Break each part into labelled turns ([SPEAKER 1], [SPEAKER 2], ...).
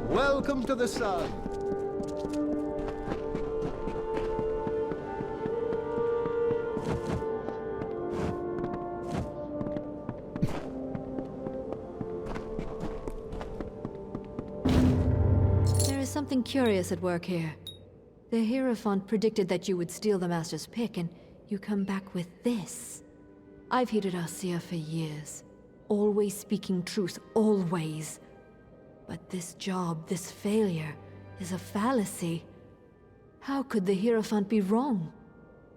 [SPEAKER 1] Welcome to the sun.
[SPEAKER 2] There is something curious at work here. The Hierophant predicted that you would steal the Master's pick, and you come back with this. I've hated Arcia for years. Always speaking truth, always. But this job, this failure, is a fallacy. How could the Hierophant be wrong?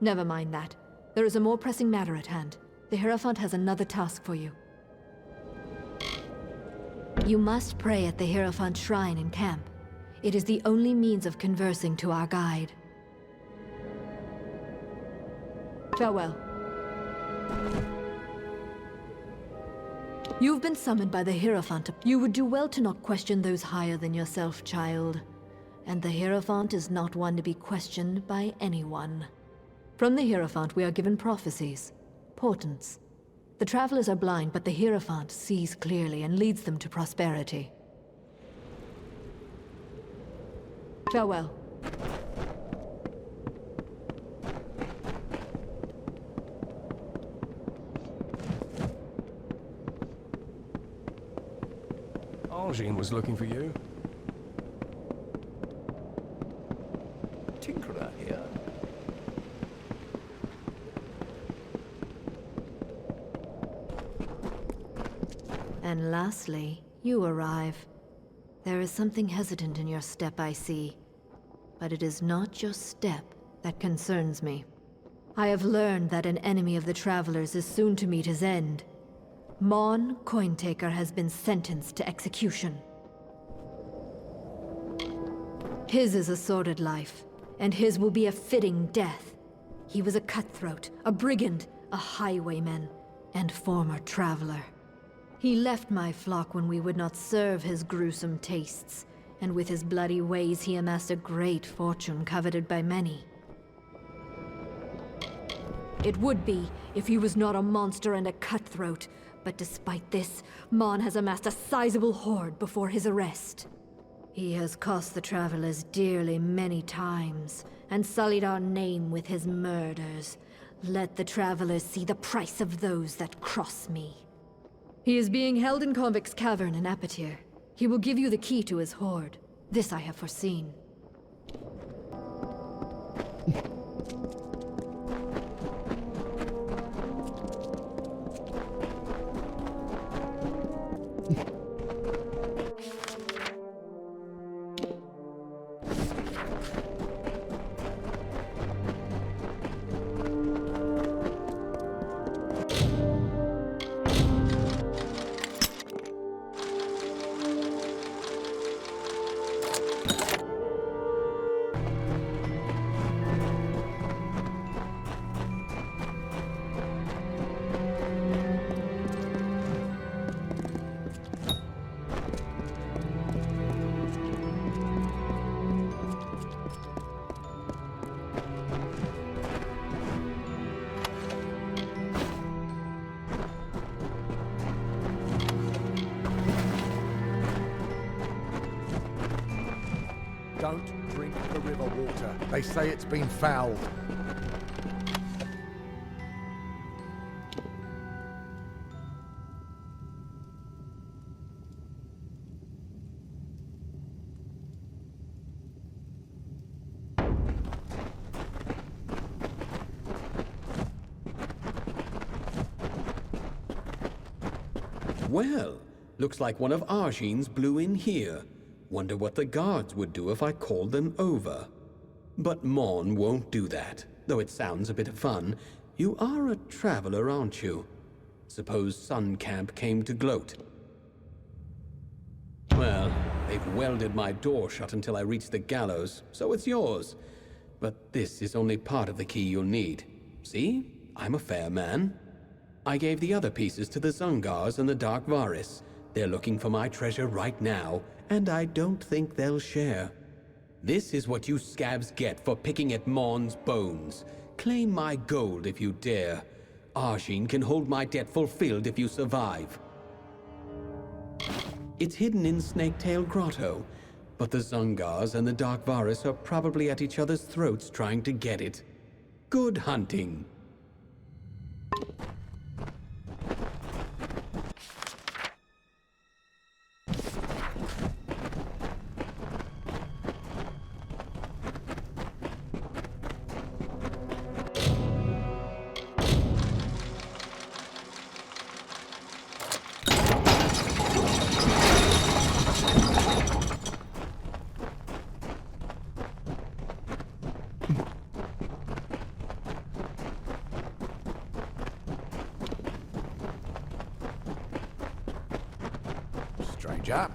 [SPEAKER 2] Never mind that. There is a more pressing matter at hand. The Hierophant has another task for you. You must pray at the Hierophant shrine in camp. It is the only means of conversing to our guide. Farewell. You've been summoned by the Hierophant. You would do well to not question those higher than yourself, child. And the Hierophant is not one to be questioned by anyone. From the Hierophant we are given prophecies, portents. The travelers are blind, but the Hierophant sees clearly and leads them to prosperity. Farewell.
[SPEAKER 3] Arjin was looking for you.
[SPEAKER 1] Tinkerer here.
[SPEAKER 2] And lastly, you arrive. There is something hesitant in your step, I see. But it is not your step that concerns me. I have learned that an enemy of the Travelers is soon to meet his end. Mon Cointaker has been sentenced to execution. His is a sordid life, and his will be a fitting death. He was a cutthroat, a brigand, a highwayman, and former traveler. He left my flock when we would not serve his gruesome tastes, and with his bloody ways he amassed a great fortune coveted by many. It would be if he was not a monster and a cutthroat, but despite this, Mon has amassed a sizable hoard before his arrest. He has cost the Travelers dearly many times, and sullied our name with his murders. Let the Travelers see the price of those that cross me. He is being held in Convict's Cavern in Apatir. He will give you the key to his hoard. This I have foreseen.
[SPEAKER 4] Don't drink the river water. They say it's been fouled.
[SPEAKER 5] Well, looks like one of Arjin's blew in here. Wonder what the guards would do if I called them over. But Mon won't do that, though it sounds a bit of fun. You are a traveler, aren't you? Suppose Sun Camp came to gloat. Well, they've welded my door shut until I reach the gallows, so it's yours. But this is only part of the key you'll need. See? I'm a fair man. I gave the other pieces to the Zungars and the Dark Varis. They're looking for my treasure right now, and I don't think they'll share. This is what you scabs get for picking at Mon's bones. Claim my gold if you dare. Arjin can hold my debt fulfilled if you survive. It's hidden in Snaketail Grotto, but the Zungars and the Dark Varis are probably at each other's throats trying to get it. Good hunting.
[SPEAKER 4] Stranger.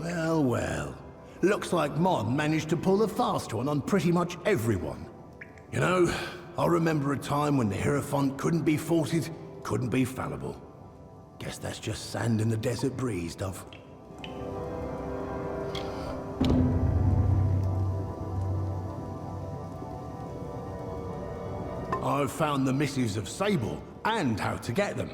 [SPEAKER 1] Well, well. Looks like Mon managed to pull a fast one on pretty much everyone. You know, I remember a time when the Hierophant couldn't be faulted, couldn't be fallible. Guess that's just sand in the desert breeze, Dove. I've found the missives of Sable, and how to get them.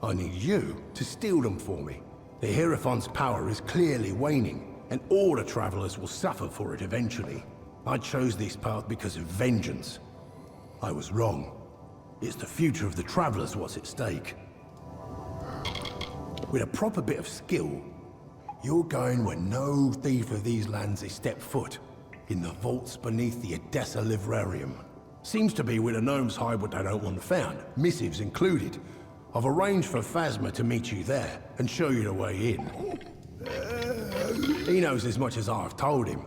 [SPEAKER 1] I need you to steal them for me. The Hierophant's power is clearly waning, and all the travelers will suffer for it eventually. I chose this path because of vengeance. I was wrong. It's the future of the travelers what's at stake. With a proper bit of skill, you're going where no thief of these lands has stepped foot. In the vaults beneath the Edessa Livrarium. Seems to be where the gnomes hide what they don't want found, missives included. I've arranged for Phasma to meet you there, and show you the way in. He knows as much as I've told him.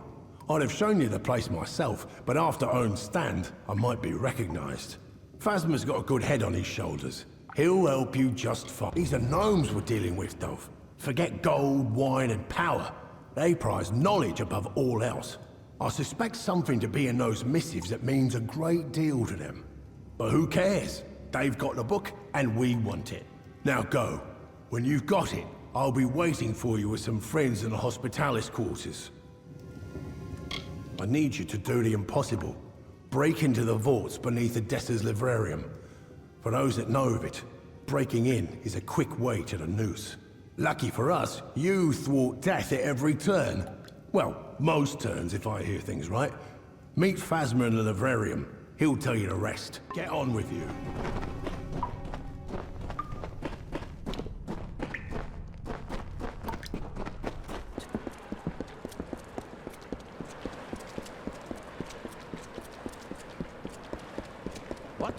[SPEAKER 1] I'd have shown you the place myself, but after Owen's stand, I might be recognized. Phasma's got a good head on his shoulders. He'll help you just fine. These are gnomes we're dealing with, Dove. Forget gold, wine, and power. They prize knowledge above all else. I suspect something to be in those missives that means a great deal to them. But who cares? They've got the book, and we want it. Now go. When you've got it, I'll be waiting for you with some friends in the Hospitalis quarters. I need you to do the impossible. Break into the vaults beneath Edessa's Livrarium. For those that know of it, breaking in is a quick way to the noose. Lucky for us, you thwart death at every turn. Well, most turns, if I hear things right. Meet Phasma in the Livrarium. He'll tell you the rest. Get on with you.
[SPEAKER 3] What?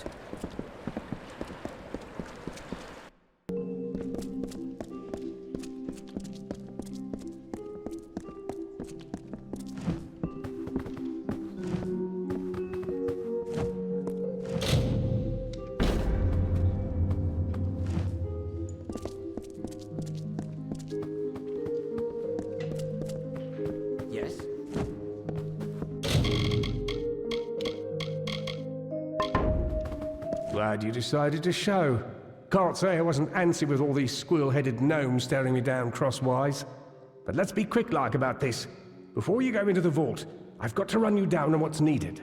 [SPEAKER 3] Yes? Glad you decided to show. Can't say I wasn't antsy with all these squirrel-headed gnomes staring me down crosswise. But let's be quick-like about this. Before you go into the vault, I've got to run you down on what's needed.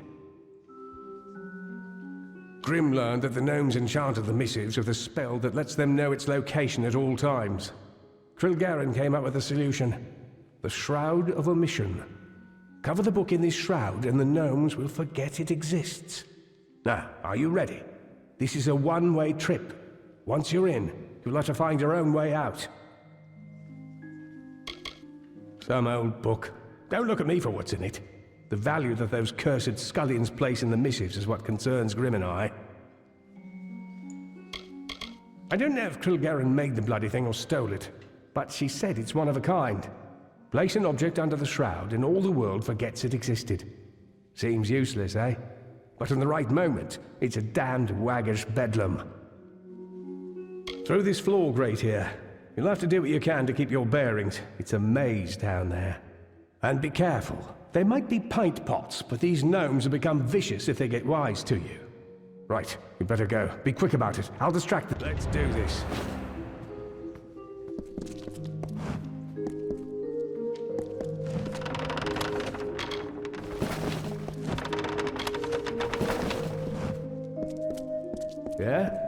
[SPEAKER 3] Grim learned that the gnomes enchanted the missives with a spell that lets them know its location at all times. Trilgaren came up with a solution. The Shroud of Omission. Cover the book in this shroud and the gnomes will forget it exists. Now, are you ready? This is a one-way trip. Once you're in, you'll have to find your own way out. Some old book. Don't look at me for what's in it. The value that those cursed scullions place in the missives is what concerns Grim and I. I don't know if Krilgaren made the bloody thing or stole it, but she said it's one of a kind. Place an object under the shroud and all the world forgets it existed. Seems useless, eh? But in the right moment, it's a damned waggish bedlam. Through this floor grate here. You'll have to do what you can to keep your bearings. It's a maze down there. And be careful. There might be pint pots, but these gnomes will become vicious if they get wise to you. Right, you better go. Be quick about it. I'll distract them. Let's do this. Yeah?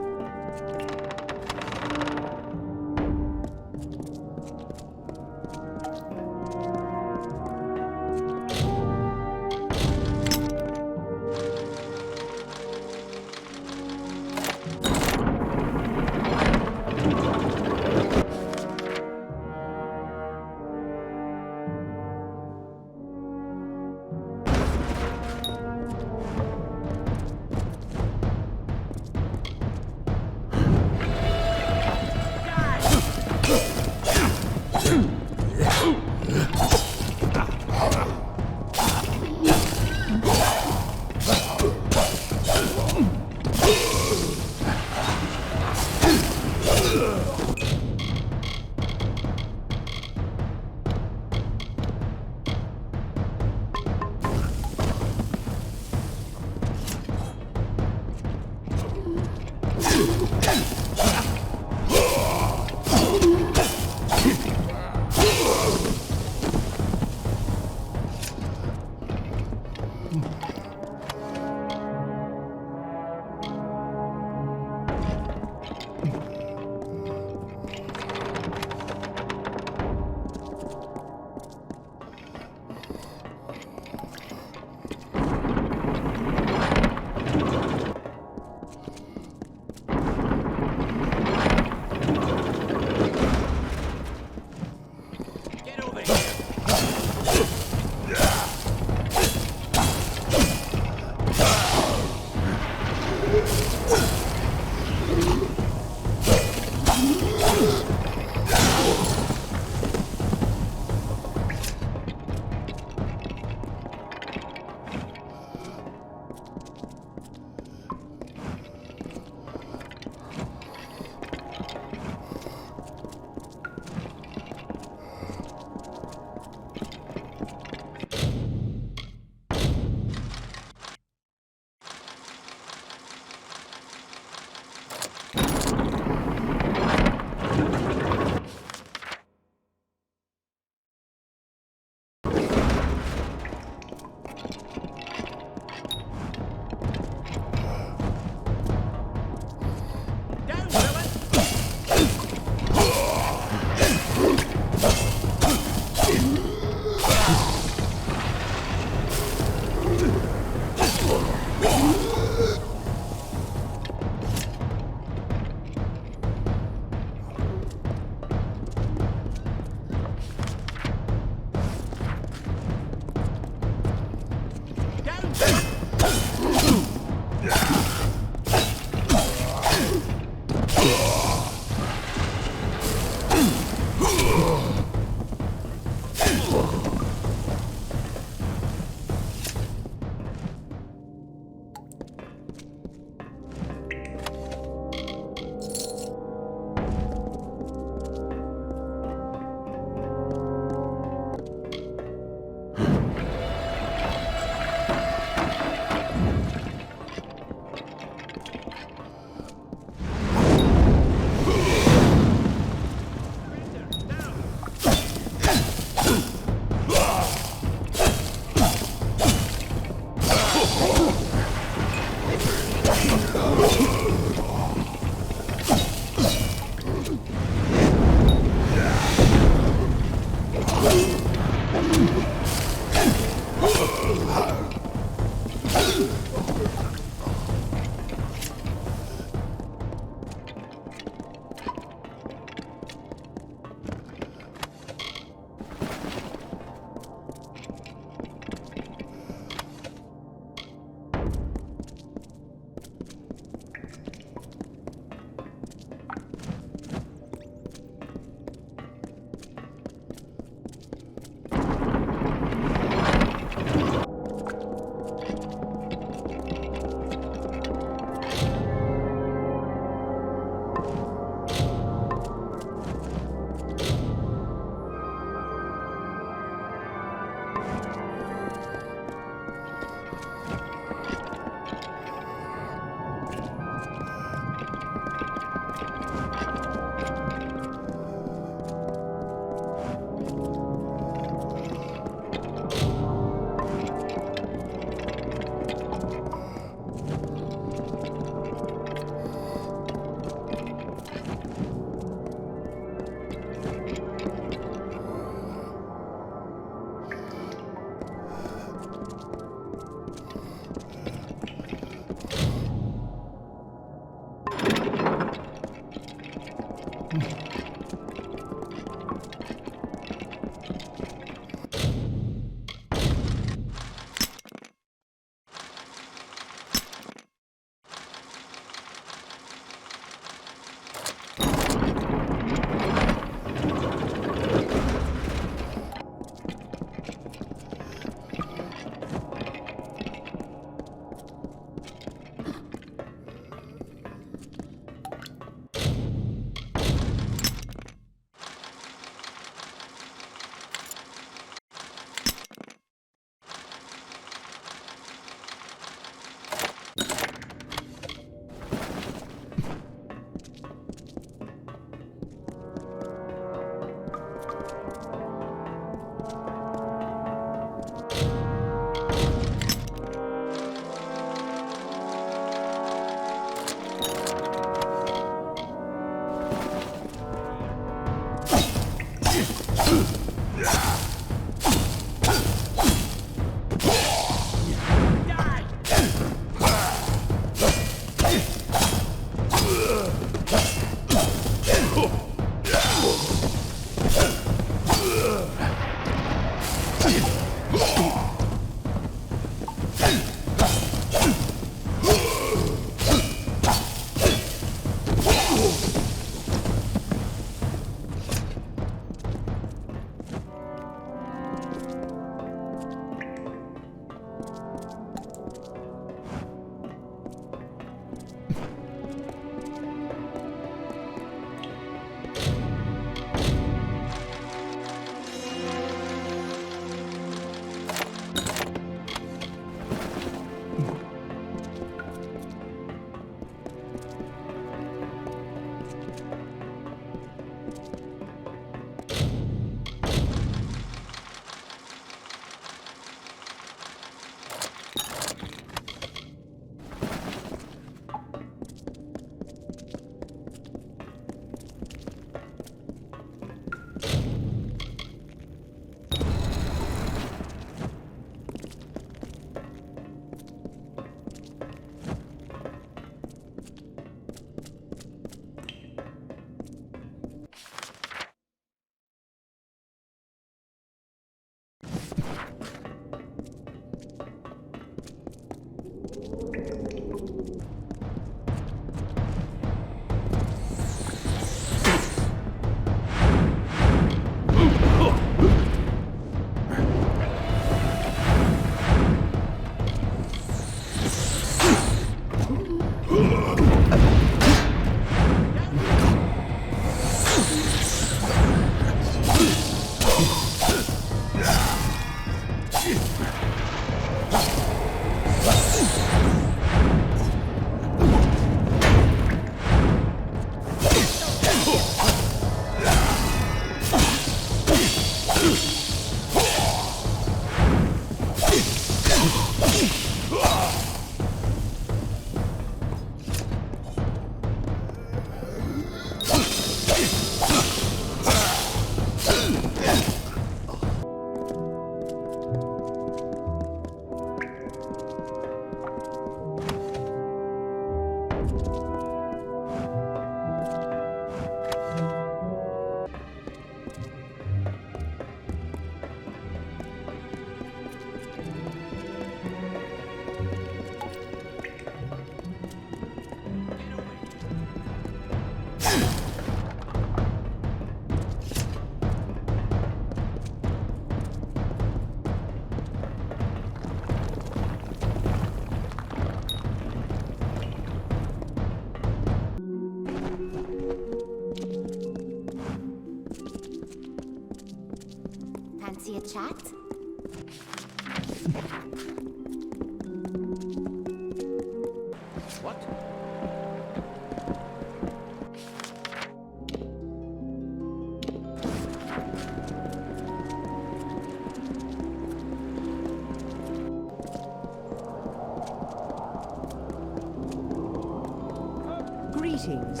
[SPEAKER 6] Greetings.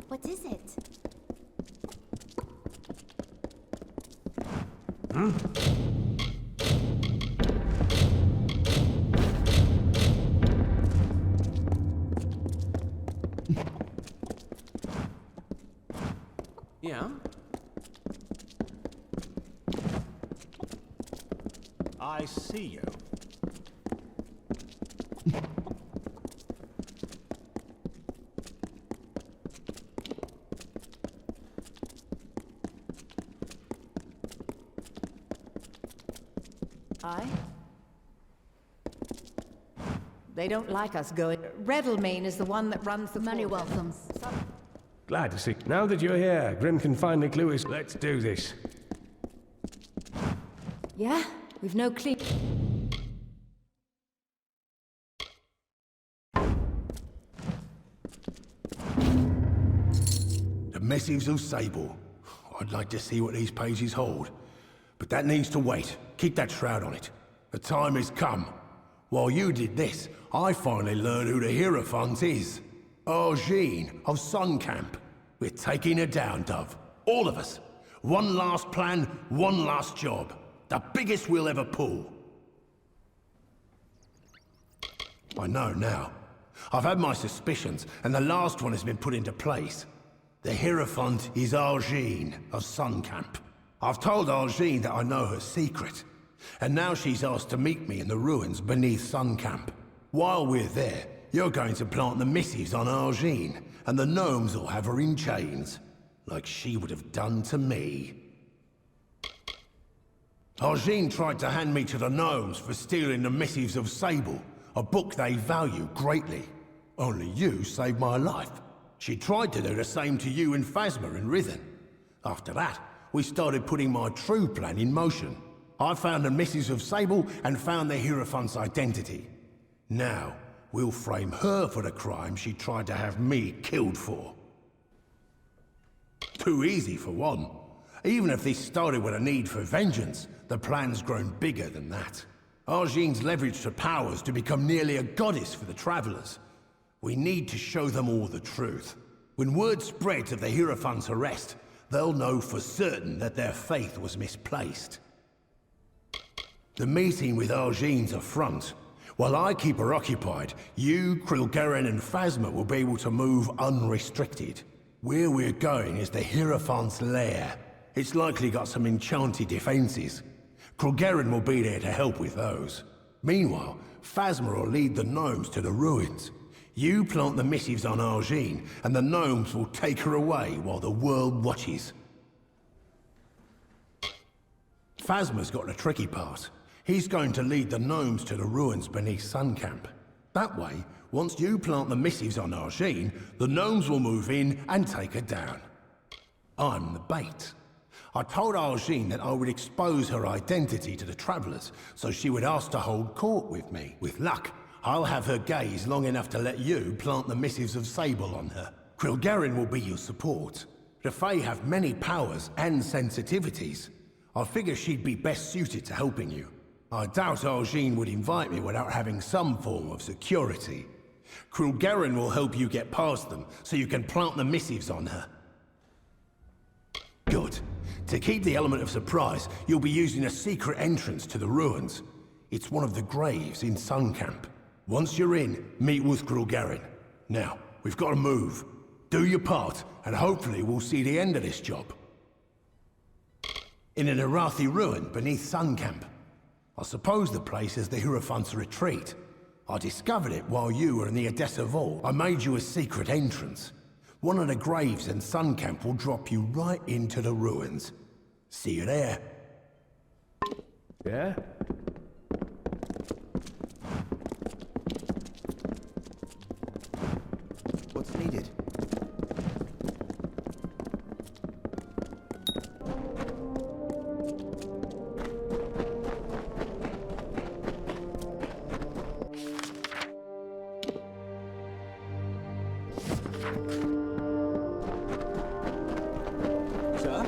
[SPEAKER 7] What is it?
[SPEAKER 8] Yeah?
[SPEAKER 9] I see you.
[SPEAKER 6] They don't like us going. Revelmain is the one that runs the
[SPEAKER 2] Many
[SPEAKER 6] port.
[SPEAKER 2] welcomes.
[SPEAKER 3] Glad to see. Now that you're here, Grim can finally clue us. Let's do this.
[SPEAKER 2] Yeah? We've no clean.
[SPEAKER 1] The Missives of Sable. I'd like to see what these pages hold. But that needs to wait. Keep that shroud on it. The time has come. While you did this, I finally learned who the Hierophant is. Argene of Sun Camp. We're taking her down, Dove. All of us. One last plan, one last job. The biggest we'll ever pull. I know now. I've had my suspicions, and the last one has been put into place. The Hierophant is Argene of Sun Camp. I've told Argene that I know her secret, and now she's asked to meet me in the ruins beneath Sun Camp. While we're there, you're going to plant the missives on Argene, and the gnomes will have her in chains, like she would have done to me. Argene tried to hand me to the gnomes for stealing the Missives of Sable, a book they value greatly. Only you saved my life. She tried to do the same to you and Phasma in Rhythm. After that, we started putting my true plan in motion. I found the Missives of Sable and found the Hierophant's identity. Now, we'll frame her for the crime she tried to have me killed for. Too easy for one. Even if this started with a need for vengeance, the plan's grown bigger than that. Argene's leveraged her powers to become nearly a goddess for the Travelers. We need to show them all the truth. When word spreads of the Hierophant's arrest, they'll know for certain that their faith was misplaced. The meeting with Argene's a front. While I keep her occupied, you, Krilgaren and Phasma will be able to move unrestricted. Where we're going is the Hierophant's lair. It's likely got some enchanted defenses. Krilgaren will be there to help with those. Meanwhile, Phasma will lead the gnomes to the ruins. You plant the missives on Argene, and the gnomes will take her away while the world watches. Phasma's got the tricky part. He's going to lead the gnomes to the ruins beneath Sun Camp. That way, once you plant the missives on Argene, the gnomes will move in and take her down. I'm the bait. I told Argene that I would expose her identity to the Travelers, so she would ask to hold court with me. With luck, I'll have her gaze long enough to let you plant the Missives of Sable on her. Krilgaren will be your support. The Fae have many powers and sensitivities. I figure she'd be best suited to helping you. I doubt Argene would invite me without having some form of security. Krilgaren will help you get past them, so you can plant the missives on her. Good. To keep the element of surprise, you'll be using a secret entrance to the ruins. It's one of the graves in Sun Camp. Once you're in, meet with Krilgaren. Now, we've got to move. Do your part, and hopefully we'll see the end of this job. In an Rathir ruin beneath Sun Camp. I suppose the place is the Hierophant's retreat. I discovered it while you were in the Odessa Vault. I made you a secret entrance. One of the graves in Sun Camp will drop you right into the ruins. See you there.
[SPEAKER 3] Yeah?
[SPEAKER 8] What's needed?
[SPEAKER 9] Sir?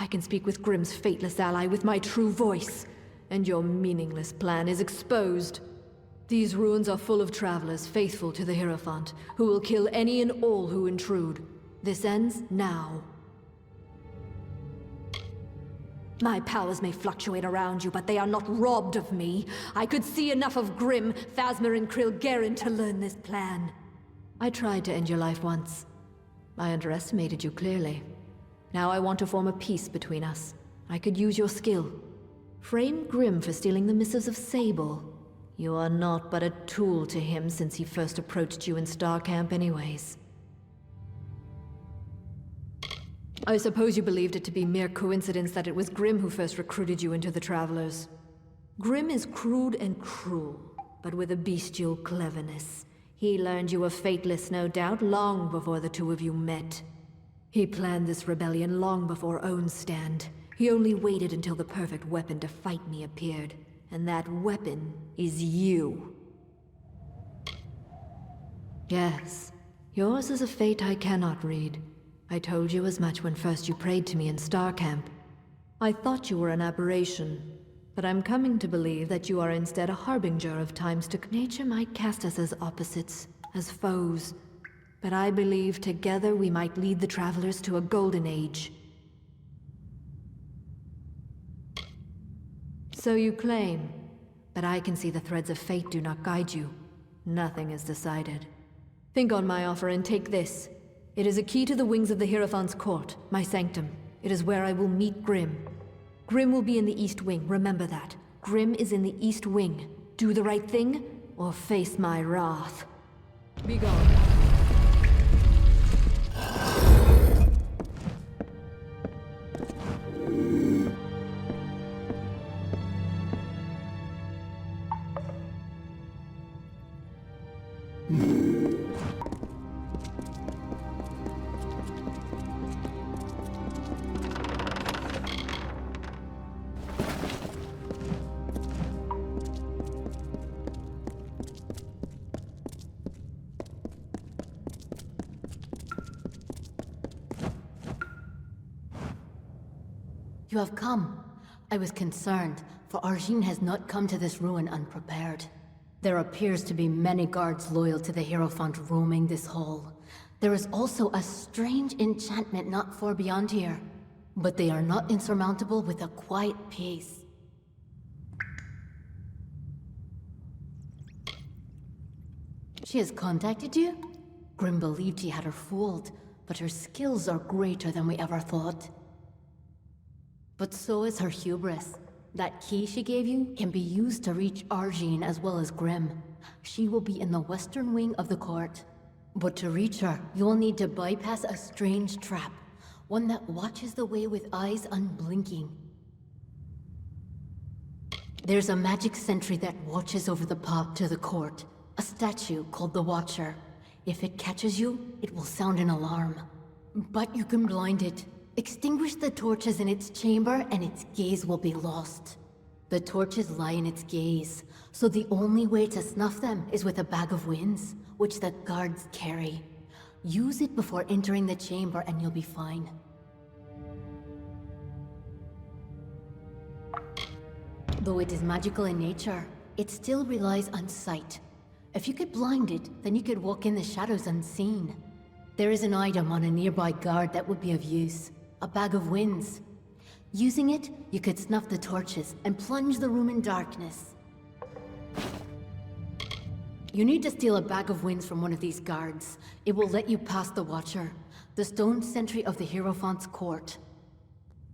[SPEAKER 2] I can speak with Grimm's fateless ally with my true voice, and your meaningless plan is exposed. These ruins are full of travelers faithful to the Hierophant, who will kill any and all who intrude. This ends now. My powers may fluctuate around you, but they are not robbed of me. I could see enough of Grimm, Phasma, and Krilgaren to learn this plan. I tried to end your life once. I underestimated you clearly. Now I want to form a peace between us. I could use your skill. Frame Grimm for stealing the missives of Sable. You are not but a tool to him since he first approached you in Star Camp anyways. I suppose you believed it to be mere coincidence that it was Grimm who first recruited you into the Travelers. Grimm is crude and cruel, but with a bestial cleverness. He learned you were fateless, no doubt, long before the two of you met. He planned this rebellion long before Own's stand. He only waited until the perfect weapon to fight me appeared. And that weapon is you. Yes, yours is a fate I cannot read. I told you as much when first you prayed to me in Star Camp. I thought you were an aberration, but I'm coming to believe that you are instead a harbinger of times to come. Nature might cast us as opposites, as foes, but I believe together we might lead the Travelers to a golden age. So you claim, but I can see the threads of fate do not guide you. Nothing is decided. Think on my offer and take this. It is a key to the wings of the Hierophant's court, my sanctum. It is where I will meet Grimm. Grimm will be in the East Wing, remember that. Grimm is in the East Wing. Do the right thing, or face my wrath. Be gone.
[SPEAKER 7] You have come. I was concerned, for Arjin has not come to this ruin unprepared. There appears to be many guards loyal to the Hierophant roaming this hall. There is also a strange enchantment not far beyond here, but they are not insurmountable with a quiet pace. She has contacted you? Grimm believed he had her fooled, but her skills are greater than we ever thought. But so is her hubris. That key she gave you can be used to reach Arjin as well as Grimm. She will be in the western wing of the court. But to reach her, you'll need to bypass a strange trap. One that watches the way with eyes unblinking. There's a magic sentry that watches over the path to the court. A statue called the Watcher. If it catches you, it will sound an alarm. But you can blind it. Extinguish the torches in its chamber and its gaze will be lost. The torches lie in its gaze, so the only way to snuff them is with a bag of winds, which the guards carry. Use it before entering the chamber and you'll be fine. Though it is magical in nature, it still relies on sight. If you could blind it, then you could walk in the shadows unseen. There is an item on a nearby guard that would be of use. A bag of winds. Using it, you could snuff the torches and plunge the room in darkness. You need to steal a bag of winds from one of these guards. It will let you pass the Watcher, the stone sentry of the Hierophant's court.